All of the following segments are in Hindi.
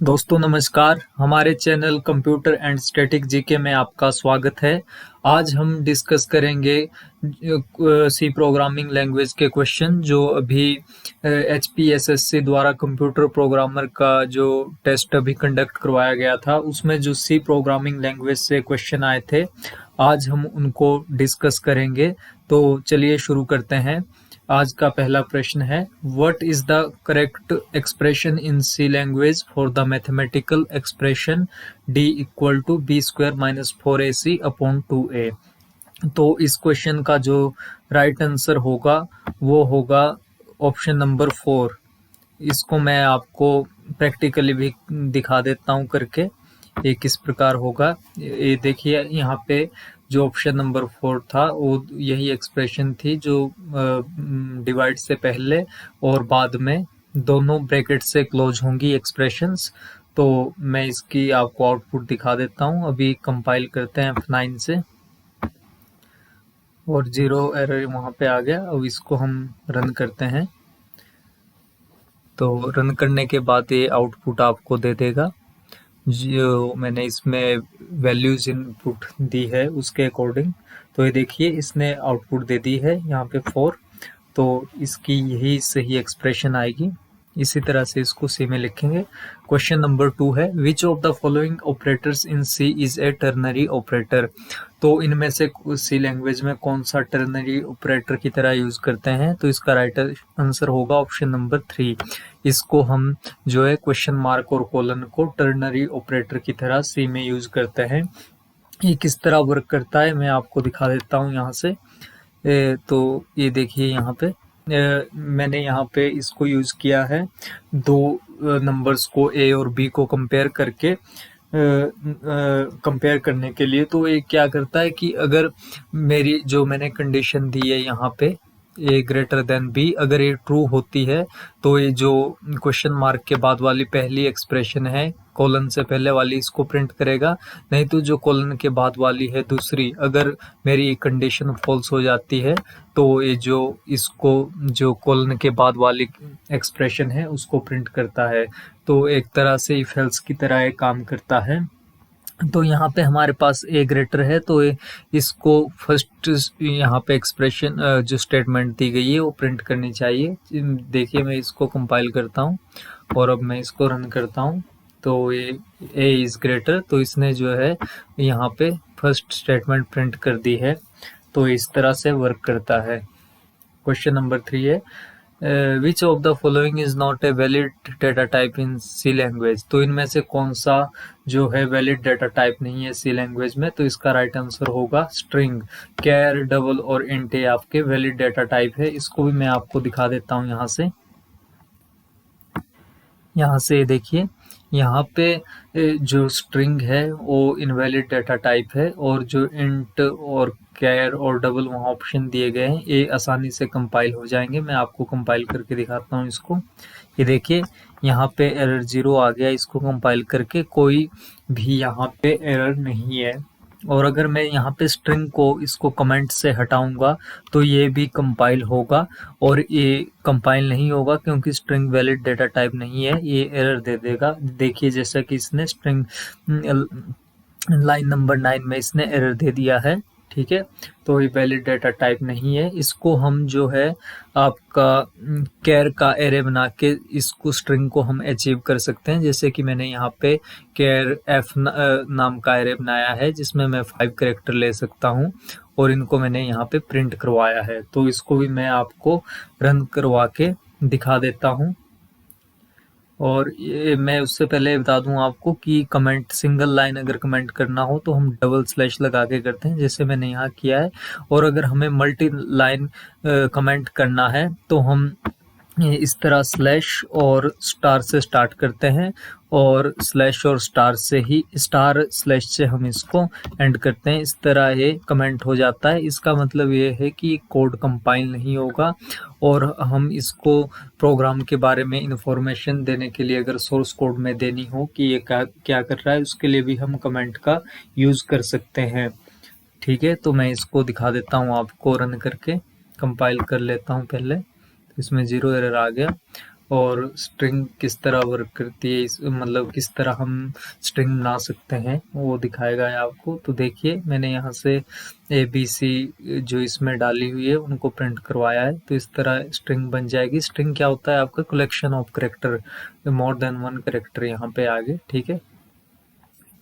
दोस्तों नमस्कार, हमारे channel computer and static GK में आपका स्वागत है। आज हम डिस्कस करेंगे सी प्रोग्रामिंग लैंग्वेज के क्वेश्चन जो अभी एचपीएसएससी द्वारा कंप्यूटर प्रोग्रामर का जो टेस्ट अभी कंडक्ट करवाया गया था, उसमें जो सी प्रोग्रामिंग लैंग्वेज से क्वेश्चन आए थे, आज हम उनको डिस्कस करेंगे। तो चलिए शुरू करते हैं। आज का पहला प्रश्न है, what is the correct expression in C language for the mathematical expression d equal to b square minus 4ac upon 2a। तो इस क्वेश्चन का जो राइट आंसर होगा वो होगा ऑप्शन नंबर 4। इसको मैं आपको प्रैक्टिकली भी दिखा देता हूँ करके, ये किस प्रकार होगा। ये देखिए, यहाँ पे जो ऑप्शन नंबर 4 था वो यही एक्सप्रेशन थी जो डिवाइड से पहले और बाद में दोनों ब्रैकेट से क्लोज होंगी एक्सप्रेशंस। तो मैं इसकी आपको आउटपुट दिखा देता हूँ। अभी कंपाइल करते हैं F9 से और 0 एरर वहाँ पे आ गया। अब इसको हम रन करते हैं। तो रन करने के बाद ये आउटपुट आपको दे देगा जो मैंने इसमें वैल्यूज इनपुट दी है उसके अकॉर्डिंग। तो ये देखिए, इसने आउटपुट दे दी है यहाँ पे 4। तो इसकी यही सही एक्सप्रेशन आएगी। इसी तरह से इसको सी में लिखेंगे। क्वेश्चन नंबर 2 है, which of the following operators in C is a ternary operator. तो इनमें से सी लैंग्वेज में कौन सा टर्नरी ऑपरेटर की तरह यूज करते हैं। तो इसका राइट आंसर होगा ऑप्शन नंबर 3। इसको हम जो है क्वेश्चन मार्क और कोलन को टर्नरी ऑपरेटर की तरह सी में यूज करते हैं। ये किस तरह वर्क करता है मैं आपको दिखा देता हूँ यहाँ से। तो ये देखिए, यहाँ पे मैंने यहाँ पे इसको यूज किया है दो नंबर्स को ए और बी को कंपेयर करके कंपेयर करने के लिए। तो ये क्या करता है कि अगर मेरी जो मैंने कंडीशन दी है यहाँ पे ए ग्रेटर देन बी, अगर ये ट्रू होती है तो ये जो क्वेश्चन मार्क के बाद वाली पहली एक्सप्रेशन है कोलन से पहले वाली, इसको प्रिंट करेगा। नहीं तो जो कोलन के बाद वाली है दूसरी, अगर मेरी कंडीशन फॉल्स हो जाती है तो ये जो इसको जो कोलन के बाद वाली एक्सप्रेशन है उसको प्रिंट करता है। तो एक तरह से इफ एल्स की तरह ये काम करता है। तो यहाँ पे हमारे पास ए ग्रेटर है, तो इसको फर्स्ट यहाँ पे एक्सप्रेशन जो स्टेटमेंट दी गई है वो प्रिंट करनी चाहिए। देखिए, मैं इसको कंपाइल करता हूँ और अब मैं इसको रन करता हूँ। तो ये ए इज ग्रेटर, तो इसने जो है यहाँ पे फर्स्ट स्टेटमेंट प्रिंट कर दी है। तो इस तरह से वर्क करता है। क्वेश्चन नंबर 3 है, which of the following is not a valid data type in C language. तो इनमें से कौन सा जो है वैलिड डेटा टाइप नहीं है सी लैंग्वेज में। तो इसका राइट आंसर होगा स्ट्रिंग। कैर, डबल और इंट आपके वैलिड डेटा टाइप है। इसको भी मैं आपको दिखा देता हूँ यहाँ से। यहाँ से देखिए, यहाँ पे जो स्ट्रिंग है वो इनवैलिड डेटा टाइप है, और जो इंट और कैर और डबल वहाँ ऑप्शन दिए गए हैं ये आसानी से कंपाइल हो जाएंगे। मैं आपको कंपाइल करके दिखाता हूँ इसको। ये देखिए, यहाँ पे एरर 0 आ गया। इसको कंपाइल करके कोई भी यहाँ पे एरर नहीं है। और अगर मैं यहाँ पे स्ट्रिंग को इसको कमेंट से हटाऊंगा तो ये भी कंपाइल होगा, और ये कंपाइल नहीं होगा क्योंकि स्ट्रिंग वैलिड डेटा टाइप नहीं है, ये एरर दे देगा। देखिए, जैसा कि इसने स्ट्रिंग लाइन नंबर 9 में इसने एरर दे दिया है। ठीक है, तो ये वैलिड डेटा टाइप नहीं है। इसको हम जो है आपका कैर का एरे बना के इसको स्ट्रिंग को हम अचीव कर सकते हैं। जैसे कि मैंने यहाँ पे कैर एफ नाम का एरे बनाया है जिसमें मैं 5 कैरेक्टर ले सकता हूँ, और इनको मैंने यहाँ पे प्रिंट करवाया है। तो इसको भी मैं आपको रन करवा के दिखा देता हूँ। और ये मैं उससे पहले बता दूं आपको कि कमेंट सिंगल लाइन अगर कमेंट करना हो तो हम डबल स्लैश लगा के करते हैं, जैसे मैंने यहाँ किया है। और अगर हमें मल्टी लाइन कमेंट करना है तो हम इस तरह स्लैश और स्टार से स्टार्ट करते हैं, और स्लैश और स्टार से ही स्टार स्लैश से हम इसको एंड करते हैं। इस तरह ये कमेंट हो जाता है। इसका मतलब ये है कि कोड कंपाइल नहीं होगा, और हम इसको प्रोग्राम के बारे में इंफॉर्मेशन देने के लिए अगर सोर्स कोड में देनी हो कि ये क्या क्या कर रहा है, उसके लिए भी हम कमेंट का यूज कर सकते हैं। ठीक है, तो मैं इसको दिखा देता हूँ आपको रन करके। कंपाइल कर लेता हूँ पहले। इसमें 0 एरर आ गया। और स्ट्रिंग किस तरह वर्क करती है, इस मतलब किस तरह हम स्ट्रिंग बना सकते हैं वो दिखाएगा ये आपको। तो देखिए मैंने यहाँ से ए बी सी जो इसमें डाली हुई है उनको प्रिंट करवाया है, तो इस तरह स्ट्रिंग बन जाएगी। स्ट्रिंग क्या होता है आपका collection of character, more than one character यहाँ पे आगे, ठीक है।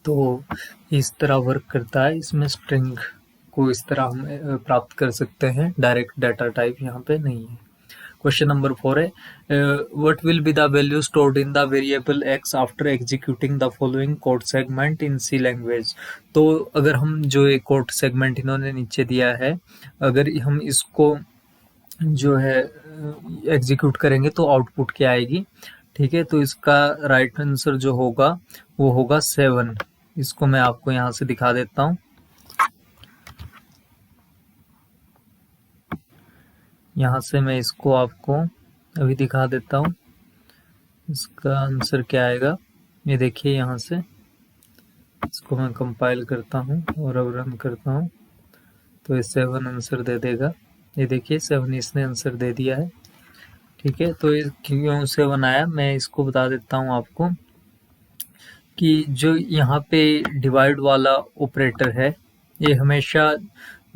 तो इस तरह वर्क करता है, इसमें स्ट्रिंग को इस तरह हम प्राप्त कर सकते हैं, डायरेक्ट डाटा टाइप यहाँ पे नहीं है। क्वेश्चन नंबर 4 है what will be the value stored in the variable x after executing the following code segment in C language. तो अगर हम जो एक कोड सेगमेंट इन्होंने नीचे दिया है, अगर हम इसको जो है एग्जीक्यूट करेंगे तो आउटपुट क्या आएगी, ठीक है। तो इसका राइट आंसर जो होगा वो होगा 7। इसको मैं आपको यहाँ से दिखा देता हूँ। यहाँ से मैं इसको आपको अभी दिखा देता हूँ, इसका आंसर क्या आएगा। ये देखिए यहाँ से इसको मैं कंपाइल करता हूँ और अब रन करता हूँ तो ये 7 आंसर दे देगा। ये देखिए 7 इसने आंसर दे दिया है, ठीक है। तो ये क्यों 7 आया मैं इसको बता देता हूँ आपको कि जो यहाँ पे डिवाइड वाला ऑपरेटर है ये हमेशा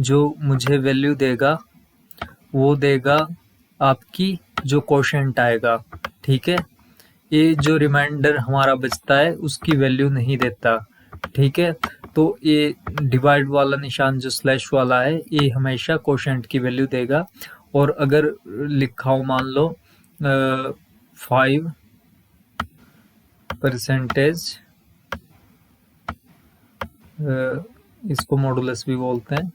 जो मुझे वैल्यू देगा वो देगा आपकी जो क्वोशंट आएगा, ठीक है। ये जो रिमाइंडर हमारा बचता है उसकी वैल्यू नहीं देता, ठीक है। तो ये डिवाइड वाला निशान जो स्लैश वाला है ये हमेशा क्वोशंट की वैल्यू देगा। और अगर लिखा हो मान लो 5%, इसको मॉडुलस भी बोलते हैं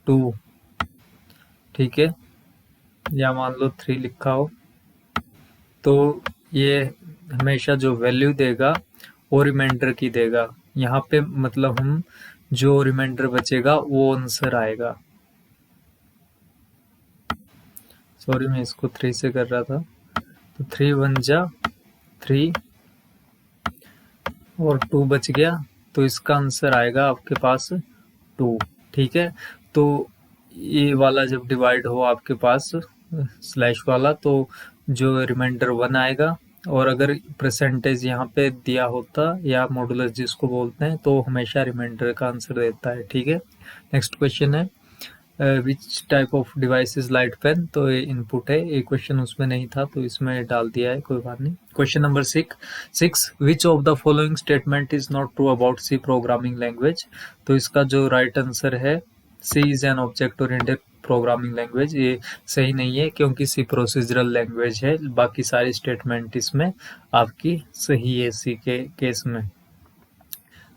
2, ठीक है, या मान लो 3 लिखा हो, तो ये हमेशा जो वैल्यू देगा वो रिमाइंडर की देगा। यहाँ पे मतलब हम जो रिमाइंडर बचेगा वो आंसर आएगा। सॉरी मैं इसको 3 से कर रहा था, तो 3 1 जा 3 और 2 बच गया, तो इसका आंसर आएगा आपके पास 2, ठीक है। तो ये वाला जब डिवाइड हो आपके पास स्लैश वाला तो जो रिमाइंडर 1 आएगा, और अगर परसेंटेज यहाँ पे दिया होता या मॉडुलस जिसको बोलते हैं तो हमेशा रिमाइंडर का आंसर देता है, ठीक है। नेक्स्ट क्वेश्चन है which type of device is light pen. तो ये इनपुट है, ये क्वेश्चन उसमें नहीं था तो इसमें डाल दिया है, कोई बात नहीं। Question number 6 which of the following statement is not true about C programming language. तो इसका जो राइट आंसर है C is an object oriented programming language, ये सही नहीं है क्योंकि सी प्रोसीजरल लैंग्वेज है। बाकी सारी स्टेटमेंट इसमें आपकी सही है सी के केस में।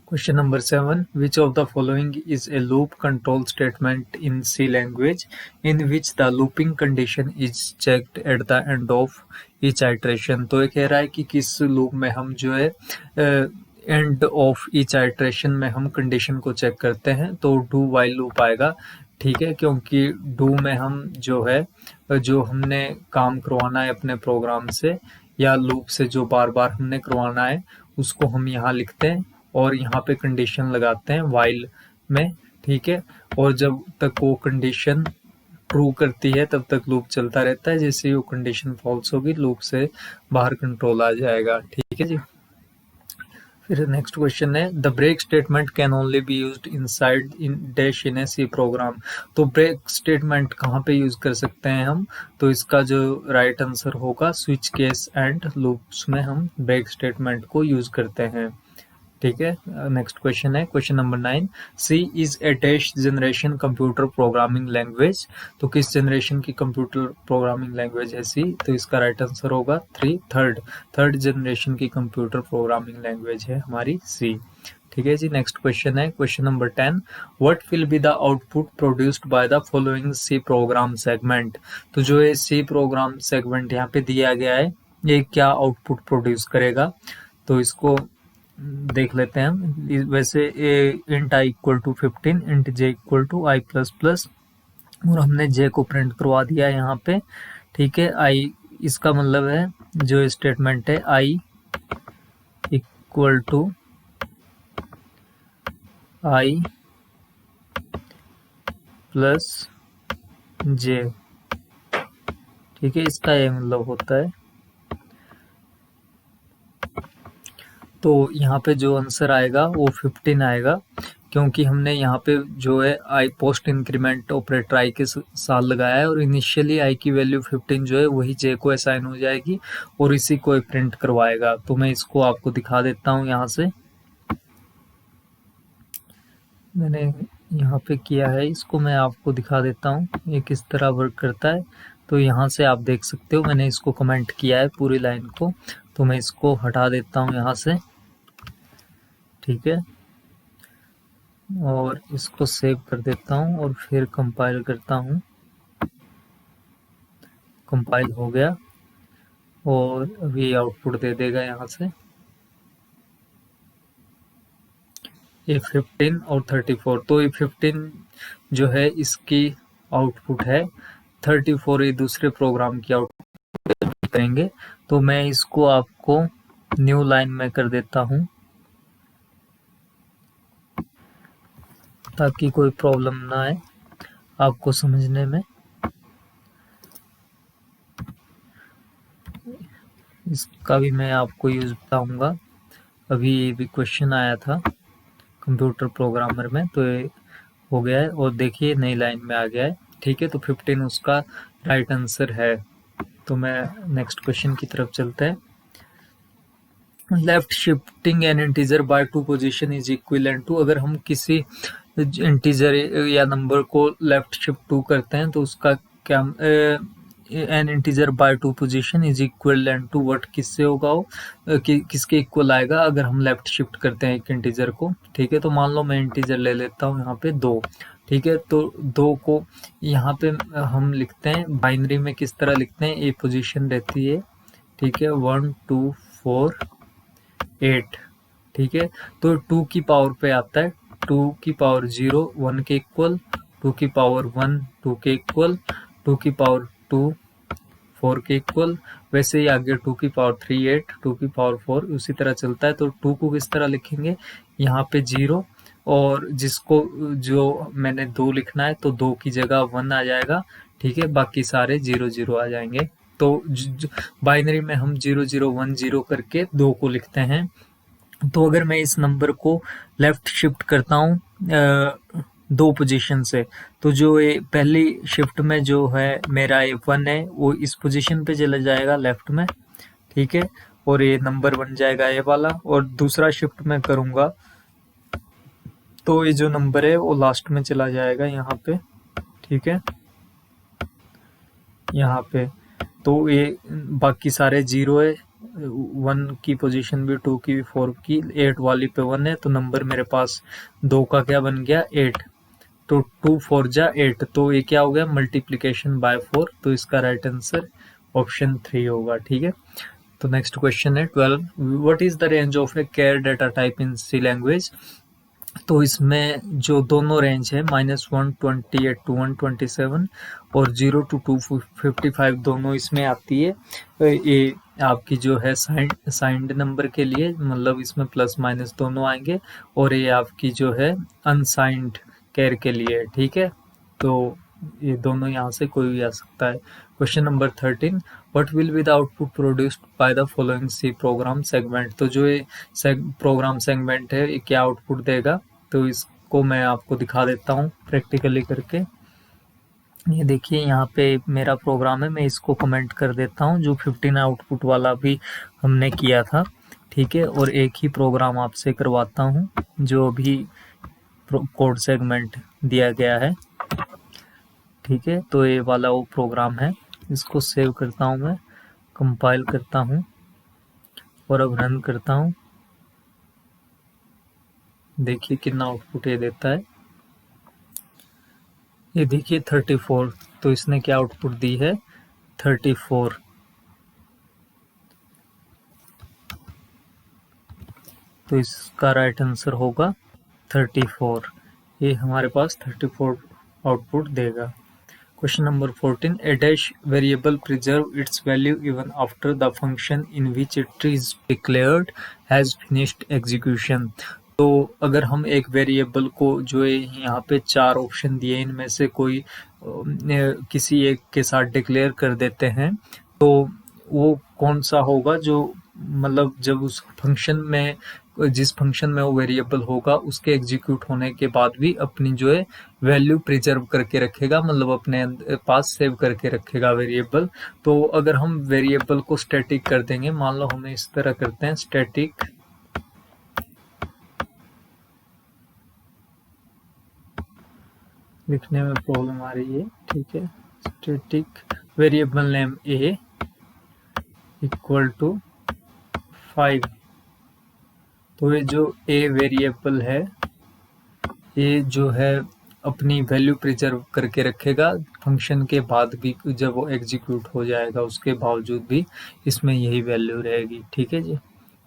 Question number 7. Which of the following is a loop control statement in C language in which the looping condition is checked at the end of each iteration। तो ये कह रहा है कि किस लूप में हम जो है एंड ऑफ ईच आइट्रेशन में हम कंडीशन को चेक करते हैं, तो डू वाइल लूप आएगा, ठीक है। क्योंकि डू में हम जो है जो हमने काम करवाना है अपने प्रोग्राम से या लूप से जो बार बार हमने करवाना है उसको हम यहाँ लिखते हैं और यहाँ पे कंडीशन लगाते हैं वाइल में, ठीक है। और जब तक वो कंडीशन ट्रू करती है तब तक लूप चलता रहता है, जैसे ही वो कंडीशन फॉल्स होगी लूप से बाहर कंट्रोल आ जाएगा, ठीक है जी। फिर नेक्स्ट क्वेश्चन है the break statement can only be used inside in dash in a C program. तो ब्रेक स्टेटमेंट कहाँ पे यूज कर सकते हैं हम, तो इसका जो राइट आंसर होगा स्विच केस एंड लूप्स में हम ब्रेक स्टेटमेंट को यूज करते हैं, ठीक है। नेक्स्ट क्वेश्चन है question number 9 C is a dash generation computer programming language. तो किस जनरेशन की कंप्यूटर प्रोग्रामिंग लैंग्वेज है सी, तो इसका राइट आंसर होगा थर्ड जनरेशन की कंप्यूटर प्रोग्रामिंग लैंग्वेज है हमारी सी, ठीक है जी। नेक्स्ट क्वेश्चन है question number 10 what will be the output produced by the following C program segment. तो जो ये सी प्रोग्राम सेगमेंट यहाँ पे दिया गया है ये क्या आउटपुट प्रोड्यूस करेगा, तो इसको देख लेते हैं हम। वैसे int i equal to 15, int j equal to i plus plus, और हमने जे को प्रिंट करवा दिया यहाँ पे, ठीक है। आई इसका मतलब है जो स्टेटमेंट है आई इक्वल टू आई प्लस जे, ठीक है। इसका ये मतलब होता है तो यहाँ पे जो आंसर आएगा वो 15 आएगा, क्योंकि हमने यहाँ पे जो है आई पोस्ट इंक्रीमेंट ऑपरेटर आई के साथ लगाया है, और इनिशियली आई की वैल्यू 15 जो है वही जे को असाइन हो जाएगी और इसी को प्रिंट करवाएगा। तो मैं इसको आपको दिखा देता हूँ यहाँ से, मैंने यहाँ पे किया है, इसको मैं आपको दिखा देता हूँ ये किस तरह वर्क करता है। तो यहाँ से आप देख सकते हो मैंने इसको कमेंट किया है पूरी लाइन को, तो मैं इसको हटा देता हूँ यहाँ से, ठीक है, और इसको सेव कर देता हूँ और फिर कंपाइल करता हूँ। कंपाइल हो गया और अभी आउटपुट दे देगा यहाँ से ये 15 और 34। तो ये 15 जो है इसकी आउटपुट है, 34 ये दूसरे प्रोग्राम की आउटपुट करेंगे। तो मैं इसको आपको न्यू लाइन में कर देता हूँ ताकि कोई प्रॉब्लम ना आए आपको समझने में। इसका भी मैं आपको यूज बताऊंगा। अभी ये भी क्वेश्चन आया था कंप्यूटर प्रोग्रामर में, तो ये हो गया है और देखिए नई लाइन में आ गया है, ठीक है। तो 15 उसका राइट आंसर है। तो मैं नेक्स्ट क्वेश्चन की तरफ चलते हैं। Left shifting an integer by two position is equivalent to, अगर हम किसी इंटीजर या नंबर को लेफ्ट शिफ्ट टू करते हैं तो उसका क्या an integer by two position is equivalent to what, किससे होगा वो किसके इक्वल आएगा अगर हम लेफ्ट शिफ्ट करते हैं एक इंटीजर को, ठीक है। तो मान लो मैं इंटीजर ले लेता हूँ यहाँ पे 2, ठीक है। तो 2 को यहाँ पे हम लिखते हैं बाइनरी में, किस तरह लिखते हैं, ये पोजीशन रहती है, ठीक है, 1 2 4 8, ठीक है। तो 2 की पावर पे आता है, 2 की पावर 0 1 के इक्वल, 2 की पावर 1 2 के इक्वल, 2 की पावर 2 4 के इक्वल, वैसे ही आगे 2 की पावर 3 8, 2 की पावर 4 उसी तरह चलता है। तो 2 को किस तरह लिखेंगे, यहाँ पे 0 और जिसको जो मैंने 2 लिखना है तो 2 की जगह 1 आ जाएगा, ठीक है, बाकी सारे 0 0 आ जाएंगे। तो बाइनरी में हम 0 0 1 0 करके 2 को लिखते हैं। तो अगर मैं इस नंबर को लेफ्ट शिफ्ट करता हूँ 2 पोजीशन से, तो जो ये पहली शिफ्ट में जो है मेरा ये 1 है वो इस पोजीशन पे चला जाएगा लेफ्ट में, ठीक है, और ये नंबर बन जाएगा ये वाला। और दूसरा शिफ्ट में करूँगा तो ये जो नंबर है वो लास्ट में चला जाएगा यहाँ पे, ठीक है, यहाँ पे। तो ये बाकी सारे 0 है, 1 की पोजीशन भी, 2 की भी, 4 की, 8 वाली पे 1 है, तो नंबर मेरे पास 2 का क्या बन गया 8। तो 2 4 जा 8, तो ये क्या हो गया मल्टीप्लीकेशन बाय 4। तो इसका राइट आंसर ऑप्शन 3 होगा, ठीक है। तो नेक्स्ट क्वेश्चन है 12, what is the range of a char data type in C language. तो इसमें जो दोनों रेंज है -128 to 127 और 0 to 255 दोनों इसमें आती है। ये आपकी जो है साइंड नंबर के लिए, मतलब इसमें प्लस माइनस दोनों आएंगे, और ये आपकी जो है अनसाइंड कैर के लिए, ठीक है। तो ये दोनों यहाँ से कोई भी आ सकता है। Question number 13, what will be the output produced by the following C program segment. तो जो ये प्रोग्राम सेगमेंट है ये क्या आउटपुट देगा, तो इसको मैं आपको दिखा देता हूँ प्रैक्टिकली करके। ये देखिए यहाँ पे मेरा प्रोग्राम है, मैं इसको कमेंट कर देता हूँ, जो 15 आउटपुट वाला भी हमने किया था, ठीक है। और एक ही प्रोग्राम आपसे करवाता हूँ जो अभी कोड सेगमेंट दिया गया है, ठीक है। तो ये वाला वो प्रोग्राम है, इसको सेव करता हूँ मैं, कंपाइल करता हूँ और अब रन करता हूँ। देखिए कितना आउटपुट ये देता है, ये देखिए 34। तो इसने क्या आउटपुट दी है 34। तो इसका राइट आंसर होगा 34। ये हमारे पास 34 आउटपुट देगा। Question number 14, a dash variable preserve its value even after the function in which it is declared has finished execution। तो अगर हम एक वेरिएबल को जो है यहाँ पे 4 ऑप्शन दिए इनमें से कोई किसी एक के साथ डिक्लेयर कर देते हैं, तो वो कौन सा होगा जो मतलब जब उस फंक्शन में, जिस फंक्शन में वो वेरिएबल होगा उसके एग्जीक्यूट होने के बाद भी अपनी जो है वैल्यू प्रिजर्व करके रखेगा, मतलब अपने पास सेव करके रखेगा वेरिएबल। तो अगर हम वेरिएबल को स्टैटिक कर देंगे, मान लो हमें इस तरह करते हैं स्टैटिक, लिखने में प्रॉब्लम आ रही है, ठीक है, static variable name a equal to 5। तो ये जो ए वेरिएबल है, ये जो है अपनी वैल्यू प्रिजर्व करके रखेगा फंक्शन के बाद भी, जब वो एग्जीक्यूट हो जाएगा उसके बावजूद भी इसमें यही वैल्यू रहेगी, ठीक है जी।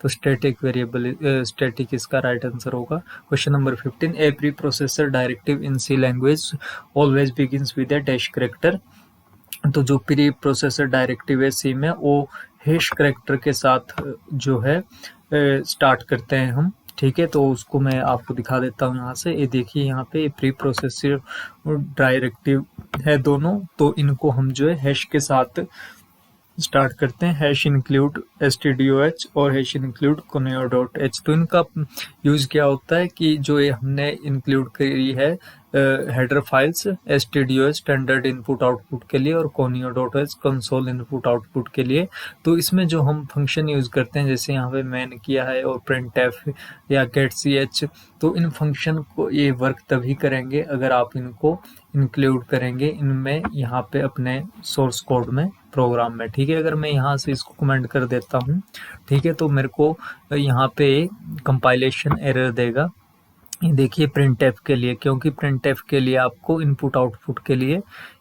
तो स्टैटिक वेरिएबल, स्टैटिक इसका राइट आंसर होगा। Question number 15, a preprocessor directive in C language always begins with a dash character. तो जो प्री प्रोसेसर डायरेक्टिव है सी में, वो हैश करेक्टर के साथ जो है स्टार्ट करते हैं हम, ठीक है। तो उसको मैं आपको दिखा देता हूँ यहाँ से। ये देखिए यहाँ पे प्री प्रोसेसर डायरेक्टिव है दोनों, तो इनको हम जो है हैश के साथ स्टार्ट करते हैं, हैश इंक्लूड stdoh और हैश इंक्लूड conio.h। तो इनका यूज क्या होता है कि जो ये हमने इंक्लूड करी है header files, stdoh standard input output के लिए और conio.h कंसोल इनपुट आउटपुट के लिए। तो इसमें जो हम फंक्शन यूज करते हैं, जैसे यहाँ पे मैन किया है और printf या getch, तो इन फंक्शन को ये वर्क तभी करेंगे अगर आप इनको इंक्लूड करेंगे इनमें, यहाँ पे अपने सोर्स कोड में, प्रोग्राम में, ठीक है। अगर मैं यहाँ से इसको कमेंट कर देता हूँ, ठीक है, तो मेरे को यहाँ पे कंपाइलेशन एरर देगा। ये देखिए प्रिंटफ के लिए, क्योंकि प्रिंटफ के लिए आपको इनपुट आउटपुट के लिए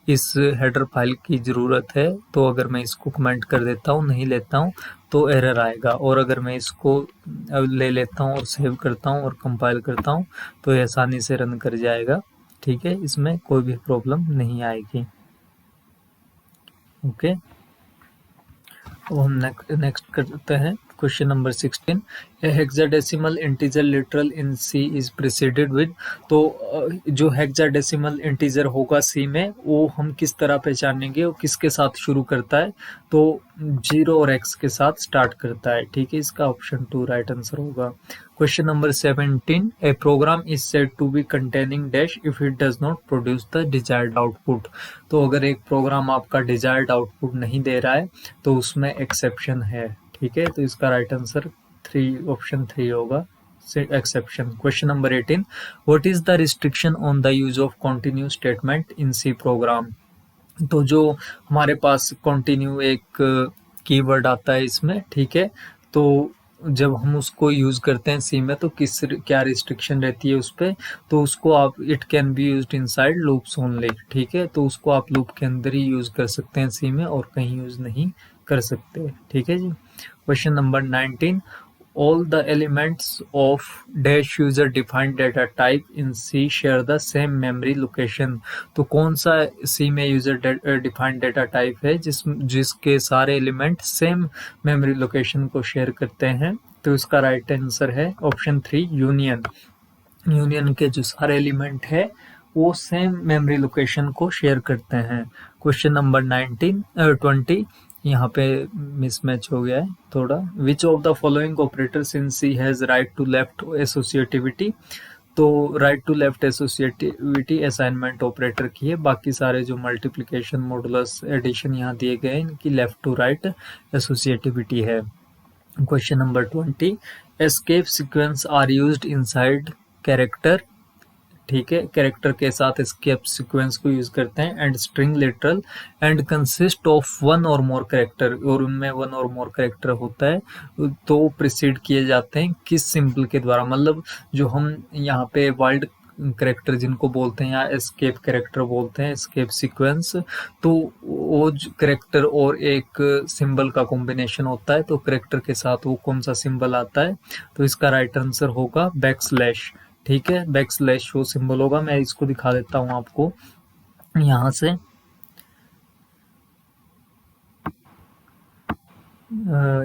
इस हेडर फाइल की ज़रूरत है। तो अगर मैं इसको कमेंट कर देता हूँ, नहीं लेता हूँ, तो एरर आएगा। और अगर मैं इसको ले लेता हूँ और सेव करता हूँ और कंपाइल करता हूँ, तो ये आसानी से रन कर जाएगा, ठीक है, इसमें कोई भी प्रॉब्लम नहीं आएगी। ओके, तो हम नेक्स्ट करते हैं question number 16, a hexadecimal integer literal in C is preceded with. तो जो हेक्साडेसिमल इंटीजर होगा सी में, वो हम किस तरह पहचानेंगे, वो किसके साथ शुरू करता है, तो 0 और x के साथ स्टार्ट करता है, ठीक है, इसका ऑप्शन 2 राइट आंसर होगा। Question number 17, a program is said to be containing dash if it does not produce the desired output. तो अगर एक प्रोग्राम आपका डिजायर्ड आउटपुट नहीं दे रहा है तो उसमें एक्सेप्शन है, ठीक है। तो इसका राइट आंसर 3, ऑप्शन 3 होगा, exception. Question number 18, what is the restriction on the use of continue statement in C program. तो जो हमारे पास कंटिन्यू एक कीवर्ड आता है इसमें, ठीक है, तो जब हम उसको यूज करते हैं सी में, तो किस क्या रिस्ट्रिक्शन रहती है उस पर, तो उसको आप, it can be used inside loops only, ठीक है, तो उसको आप लूप के अंदर ही यूज कर सकते हैं सी में, और कहीं यूज नहीं कर सकते, ठीक है जी। Question number 19, all the elements of dash user defined data type in C share the same memory location। तो कौन सा C में यूजर डिफाइंड डेटा टाइप है जिसके सारे एलिमेंट सेम मेमोरी लोकेशन को शेयर करते हैं, तो इसका राइट आंसर है ऑप्शन 3, यूनियन। यूनियन के जो सारे एलिमेंट है वो सेम मेमोरी लोकेशन को शेयर करते हैं। क्वेश्चन नंबर 20, यहाँ पे मिसमैच हो गया है थोड़ा। Which of the following operators in C has right to left associativity. तो right to left associativity assignment operator की है, बाकी सारे जो मल्टीप्लिकेशन, मॉडुलस, एडिशन यहाँ दिए गए हैं, इनकी लेफ्ट टू राइट एसोसिएटिविटी है। Question number 20, escape sequence are used inside character, ठीक है, कैरेक्टर के साथ एस्केप सीक्वेंस को यूज करते हैं, and string literal and consist of one और मोर कैरेक्टर, और उनमें वन और मोर कैरेक्टर होता है, तो प्रिसीड किए जाते हैं किस सिंबल के द्वारा, मतलब जो हम यहाँ पे वाइल्ड कैरेक्टर जिनको बोलते हैं या एस्केप कैरेक्टर बोलते हैं, एस्केप सीक्वेंस, तो वो कैरेक्टर और एक सिंबल का कॉम्बिनेशन होता है, तो कैरेक्टर के साथ वो कौन सा सिंबल आता है, तो इसका राइट आंसर होगा बैकस्लैश, ठीक है, बैकस्लैश वो सिंबल होगा। मैं इसको दिखा देता हूँ आपको यहाँ से,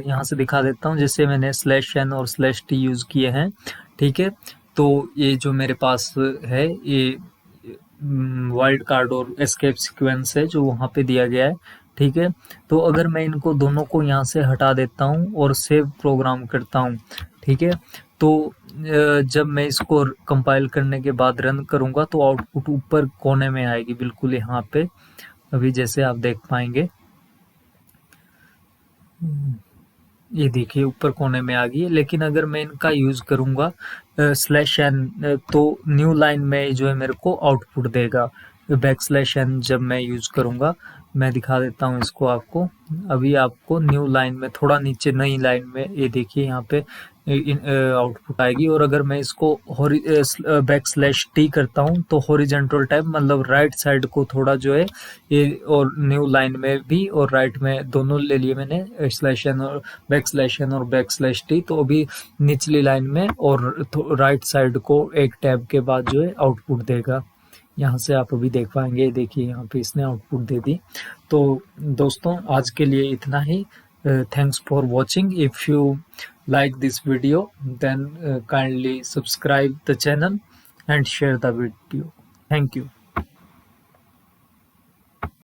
यहाँ से दिखा देता हूँ, जैसे मैंने स्लैश एन और स्लैश टी यूज किए हैं, ठीक है, तो ये जो मेरे पास है ये वाइल्ड कार्ड और एस्केप सीक्वेंस है जो वहाँ पे दिया गया है, ठीक है। तो अगर मैं इनको दोनों को यहाँ से हटा देता हूँ और सेव प्रोग्राम करता हूँ, ठीक है, तो जब मैं इसको कंपाइल करने के बाद रन करूँगा तो आउटपुट ऊपर कोने में आएगी, बिल्कुल यहाँ पे अभी जैसे आप देख पाएंगे। ये देखिए ऊपर कोने में आ गई है। लेकिन अगर मैं इनका यूज़ करूँगा /n, तो न्यू लाइन में जो है मेरे को आउटपुट देगा। \n जब मैं यूज़ करूँगा, मैं दिखा देता हूँ इसको आपको। अभी आपको न्यू लाइन में थोड़ा नीचे नई लाइन में ये देखिए यहाँ पे आउटपुट आएगी। और अगर मैं इसको \t करता हूँ तो हॉरिजॉन्टल टैब मतलब राइट साइड को थोड़ा जो है ये, और न्यू लाइन में भी और राइट में दोनों ले लिए मैंने /n और \n और \t। तो अभी निचली लाइन में और राइट साइड को एक टैब के बाद जो है आउटपुट देगा। यहाँ से आप अभी देख पाएंगे, देखिए यहाँ पे इसने आउटपुट दे दी। तो दोस्तों आज के लिए इतना ही। Thanks for watching. If you like this video, then kindly subscribe the channel and share the video. Thank you.